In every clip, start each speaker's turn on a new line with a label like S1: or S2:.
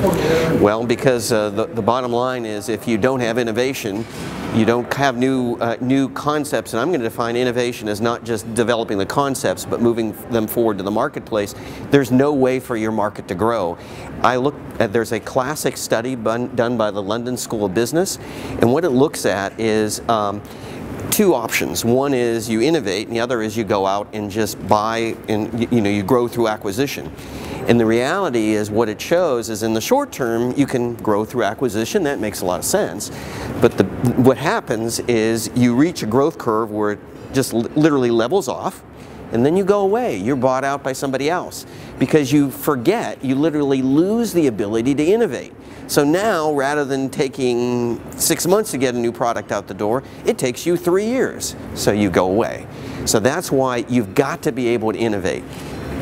S1: Well, because the bottom line is if you don't have innovation, you don't have new concepts, and I'm going to define innovation as not just developing the concepts, but moving them forward to the marketplace. There's no way for your market to grow. There's a classic study done by the London School of Business, and what it looks at is two options. One is you innovate, and the other is you go out and just buy, and you grow through acquisition. And the reality is what it shows is in the short term you can grow through acquisition. That makes a lot of sense. But what happens is you reach a growth curve where it just literally levels off, and then you go away. You're bought out by somebody else because you forget, you literally lose the ability to innovate. So now, rather than taking 6 months to get a new product out the door, it takes you 3 years. So you go away. So that's why you've got to be able to innovate.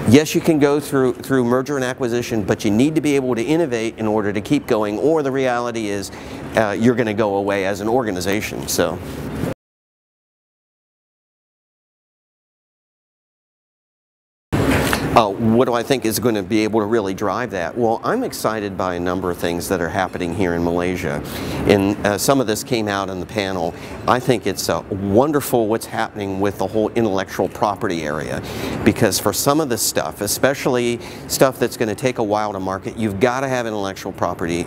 S1: Yes, you can go through merger and acquisition, but you need to be able to innovate in order to keep going, or the reality is you're going to go away as an organization. So. What do I think is going to be able to really drive that? Well, I'm excited by a number of things that are happening here in Malaysia, and some of this came out in the panel. I think it's wonderful what's happening with the whole intellectual property area, because for some of this stuff, especially stuff that's going to take a while to market, you've got to have intellectual property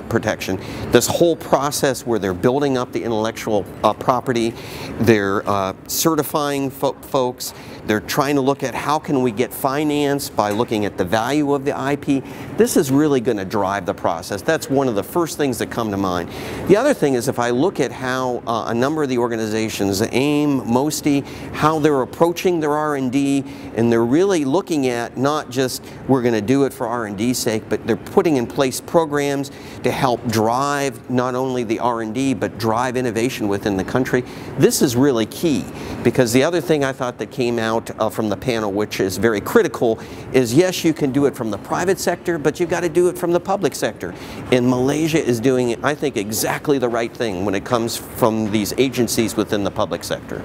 S1: protection. This whole process where they're building up the intellectual property, they're certifying folks, they're trying to look at how can we get financed by looking at the value of the IP. This is really going to drive the process. That's one of the first things that come to mind. The other thing is if I look at how a number of the organizations, AIM, MOSTI, how they're approaching their R&D, and they're really looking at not just we're going to do it for R&D's sake, but they're putting in place programs to help drive not only the R&D but drive innovation within the country. This is really key, because the other thing I thought that came out from the panel, which is very critical, is yes, you can do it from the private sector, but you've got to do it from the public sector. And Malaysia is doing, I think, exactly the right thing when it comes from these agencies within the public sector.